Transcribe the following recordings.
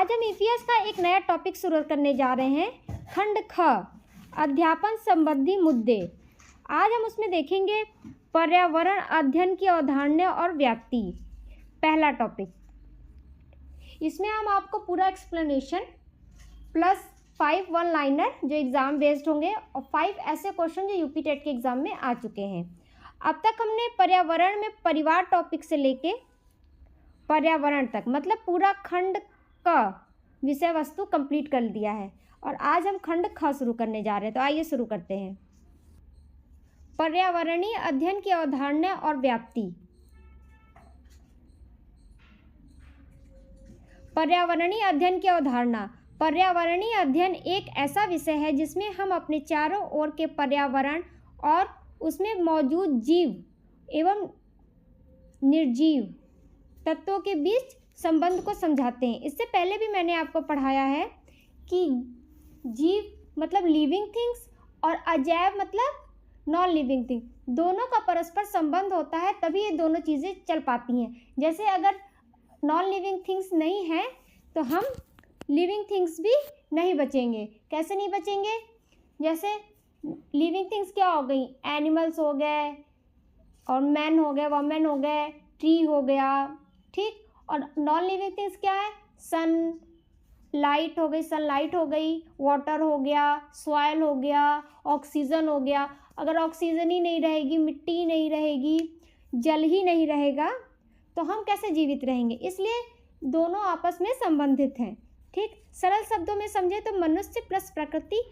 आज हम ईवीएस का एक नया टॉपिक शुरू करने जा रहे हैं, खंड ख, अध्यापन संबंधी मुद्दे। आज हम उसमें देखेंगे पर्यावरण अध्ययन की अवधारणा और व्याप्ति। पहला टॉपिक, इसमें हम आपको पूरा एक्सप्लेनेशन प्लस 5 वन लाइनर जो एग्ज़ाम बेस्ड होंगे और 5 ऐसे क्वेश्चन जो यूपी टेट के एग्ज़ाम में आ चुके हैं। अब तक हमने पर्यावरण में परिवार टॉपिक से लेके पर्यावरण तक मतलब पूरा खंड का विषय वस्तु कंप्लीट कर दिया है और आज हम खंड ख शुरू करने जा रहे हैं। तो आइए शुरू करते हैं। पर्यावरणीय अध्ययन की अवधारणा और व्याप्ति। पर्यावरणीय अध्ययन की अवधारणा। पर्यावरणीय अध्ययन एक ऐसा विषय है जिसमें हम अपने चारों ओर के पर्यावरण और उसमें मौजूद जीव एवं निर्जीव तत्वों के बीच संबंध को समझाते हैं। इससे पहले भी मैंने आपको पढ़ाया है कि जीव मतलब लिविंग थिंग्स और अजैव मतलब नॉन लिविंग थिंग, दोनों का परस्पर संबंध होता है, तभी ये दोनों चीज़ें चल पाती हैं। जैसे अगर नॉन लिविंग थिंग्स नहीं हैं तो हम लिविंग थिंग्स भी नहीं बचेंगे। कैसे नहीं बचेंगे? जैसे लिविंग थिंग्स क्या हो गई, एनिमल्स हो गए और मैन हो गए, वॉमेन हो गए, ट्री हो गया, ठीक। और नॉन लिविंग थिंग्स क्या है? सन लाइट हो गई, सनलाइट हो गई, वाटर हो गया, सॉइल हो गया, ऑक्सीजन हो गया। अगर ऑक्सीजन ही नहीं रहेगी, मिट्टी ही नहीं रहेगी, जल ही नहीं रहेगा तो हम कैसे जीवित रहेंगे? इसलिए दोनों आपस में संबंधित हैं, ठीक। सरल शब्दों में समझे तो मनुष्य प्लस प्रकृति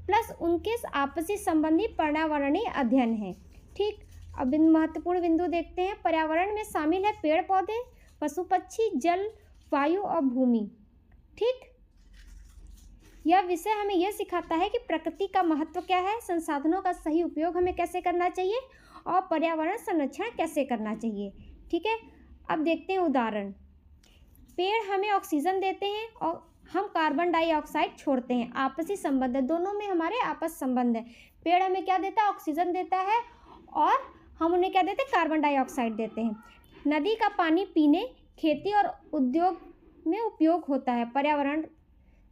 प्लस उनके आपसी संबंधी पर्यावरणीय अध्ययन है, ठीक। अब महत्वपूर्ण बिंदु देखते हैं। पर्यावरण में शामिल है पेड़ पौधे, पशु पक्षी, जल, वायु और भूमि, ठीक। यह विषय हमें यह सिखाता है कि प्रकृति का महत्व क्या है, संसाधनों का सही उपयोग हमें कैसे करना चाहिए और पर्यावरण संरक्षण कैसे करना चाहिए, ठीक है। अब देखते हैं उदाहरण। पेड़ हमें ऑक्सीजन देते हैं और हम कार्बन डाइऑक्साइड छोड़ते हैं। आपसी संबंध है, दोनों में हमारे आपस संबंध है। पेड़ हमें क्या देता है? ऑक्सीजन देता है और हम उन्हें क्या देते हैं? कार्बन डाइऑक्साइड देते हैं। नदी का पानी पीने, खेती और उद्योग में उपयोग होता है, पर्यावरण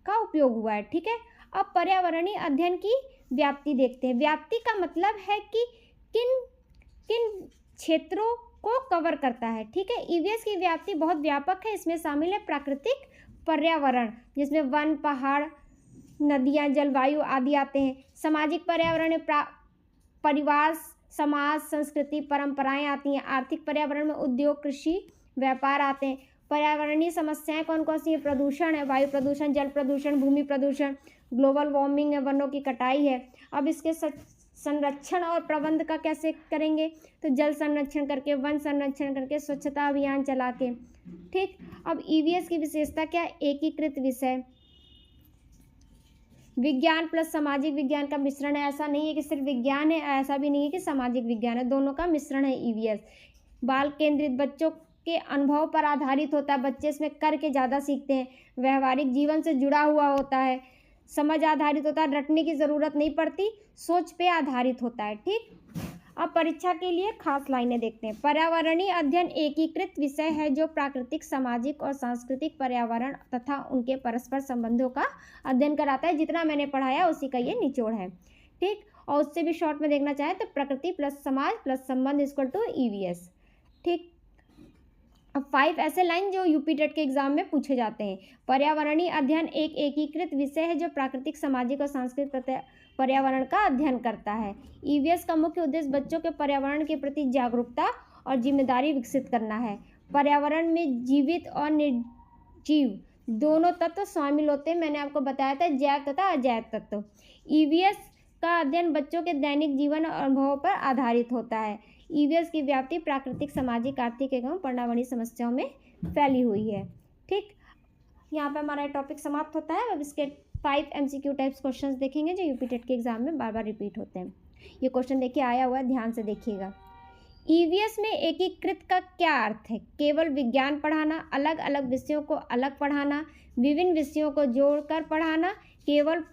का उपयोग हुआ है, ठीक है। अब पर्यावरणीय अध्ययन की व्याप्ति देखते हैं। व्याप्ति का मतलब है कि किन किन क्षेत्रों को कवर करता है, ठीक है। ईवीएस की व्याप्ति बहुत व्यापक है। इसमें शामिल है प्राकृतिक पर्यावरण जिसमें वन, पहाड़, नदियाँ, जलवायु आदि आते हैं। सामाजिक पर्यावरण में परिवार, समाज, संस्कृति, परंपराएं आती हैं। आर्थिक पर्यावरण में उद्योग, कृषि, व्यापार आते हैं। पर्यावरणीय समस्याएं कौन कौन सी है? प्रदूषण है, वायु प्रदूषण, जल प्रदूषण, भूमि प्रदूषण, ग्लोबल वार्मिंग है, वनों की कटाई है। अब इसके संरक्षण और प्रबंध का कैसे करेंगे? तो जल संरक्षण करके, वन संरक्षण करके, स्वच्छता अभियान चला के, ठीक। अब ईवीएस की विशेषता क्या है? एकीकृत विषय, विज्ञान प्लस सामाजिक विज्ञान का मिश्रण है। ऐसा नहीं है कि सिर्फ विज्ञान है, ऐसा भी नहीं है कि सामाजिक विज्ञान है, दोनों का मिश्रण है ईवीएस। बाल केंद्रित, बच्चों के अनुभव पर आधारित होता है, बच्चे इसमें करके ज़्यादा सीखते हैं। व्यवहारिक जीवन से जुड़ा हुआ होता है, समझ आधारित होता है, रटने की ज़रूरत नहीं पड़ती, सोच पे आधारित होता है, ठीक। अब परीक्षा के लिए खास लाइनें देखते हैं। पर्यावरणीय अध्ययन एकीकृत विषय है जो प्राकृतिक, सामाजिक और सांस्कृतिक पर्यावरण तथा उनके परस्पर संबंधों का अध्ययन कराता है। जितना मैंने पढ़ाया उसी का ये निचोड़ है, ठीक। और उससे भी शॉर्ट में देखना चाहें तो प्रकृति प्लस समाज प्लस संबंध इक्वल टू ईवीएस, ठीक। अब 5 ऐसे लाइन जो यूपी टेट के एग्जाम में पूछे जाते हैं। पर्यावरणीय अध्ययन एक एकीकृत विषय है जो प्राकृतिक, सामाजिक और सांस्कृतिक पर्यावरण का अध्ययन करता है। ईवीएस का मुख्य उद्देश्य बच्चों के पर्यावरण के प्रति जागरूकता और जिम्मेदारी विकसित करना है। पर्यावरण में जीवित और निर्जीव दोनों तत्व शामिल होते हैं। मैंने आपको बताया था जैव तथा अजैव तत्व। ईवीएस का अध्ययन बच्चों के दैनिक जीवन और अनुभवों पर आधारित होता है। ईवीएस की व्याप्ति प्राकृतिक, सामाजिक, आर्थिक एवं पर्यावरणीय समस्याओं में फैली हुई है, ठीक। यहाँ पे हमारा टॉपिक समाप्त होता है। अब इसके 5 एमसीक्यू टाइप्स क्वेश्चंस देखेंगे जो यूपी टेट के एग्जाम में बार बार रिपीट होते हैं। ये क्वेश्चन देखिए आया हुआ है, ध्यान से देखिएगा। ईवीएस में एकीकृत का क्या अर्थ है? केवल विज्ञान पढ़ाना, अलग अलग विषयों को अलग पढ़ाना, विभिन्न विषयों को जोड़कर पढ़ाना, केवल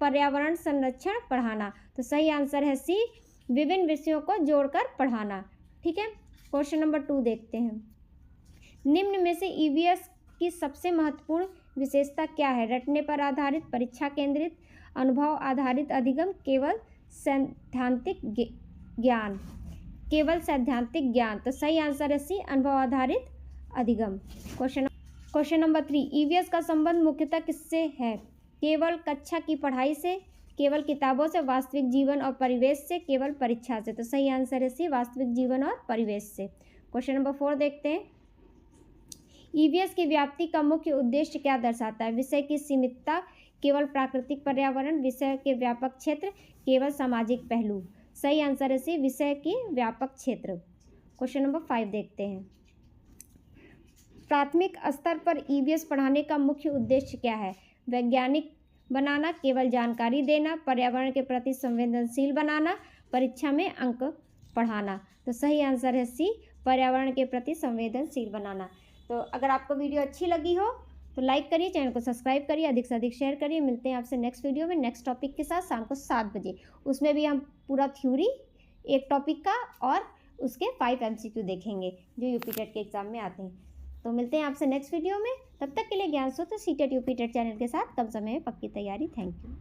पर्यावरण संरक्षण पढ़ाना। तो सही आंसर है सी, विभिन्न विषयों को जोड़कर पढ़ाना, ठीक है। क्वेश्चन नंबर 2 देखते हैं। निम्न में से ईवीएस की सबसे महत्वपूर्ण विशेषता क्या है? रटने पर आधारित, परीक्षा केंद्रित, अनुभव आधारित अधिगम, केवल सैद्धांतिक ज्ञान। केवल सैद्धांतिक ज्ञान। तो सही आंसर है सी, अनुभव आधारित अधिगम। क्वेश्चन नंबर 3, ईवीएस का संबंध मुख्यतः किससे है? केवल कक्षा की पढ़ाई से, केवल किताबों से, वास्तविक जीवन और परिवेश से, केवल परीक्षा से। तो सही आंसर है सी, वास्तविक जीवन और परिवेश से। क्वेश्चन नंबर 4 देखते हैं। ईवीएस की व्याप्ति का मुख्य उद्देश्य क्या दर्शाता है? विषय की सीमितता, केवल प्राकृतिक पर्यावरण, विषय के व्यापक क्षेत्र, केवल सामाजिक पहलू। सही आंसर है सी, विषय के व्यापक क्षेत्र। क्वेश्चन नंबर 5 देखते हैं। प्राथमिक स्तर पर ईवीएस पढ़ाने का मुख्य उद्देश्य क्या है? वैज्ञानिक बनाना, केवल जानकारी देना, पर्यावरण के प्रति संवेदनशील बनाना, परीक्षा में अंक पढ़ाना। तो सही आंसर है सी, पर्यावरण के प्रति संवेदनशील बनाना। तो अगर आपको वीडियो अच्छी लगी हो तो लाइक करिए, चैनल को सब्सक्राइब करिए, अधिक से अधिक शेयर करिए। मिलते हैं आपसे नेक्स्ट वीडियो में नेक्स्ट टॉपिक के साथ शाम को 7 बजे। उसमें भी हम पूरा थ्योरी एक टॉपिक का और उसके 5 MCQ देखेंगे जो यूपी टेट के एग्जाम में आते हैं। तो मिलते हैं आपसे नेक्स्ट वीडियो में। तब तक के लिए ज्ञान सूत्र सीटेट यूपी टेट चैनल के साथ कम समय में पक्की तैयारी। Thank you.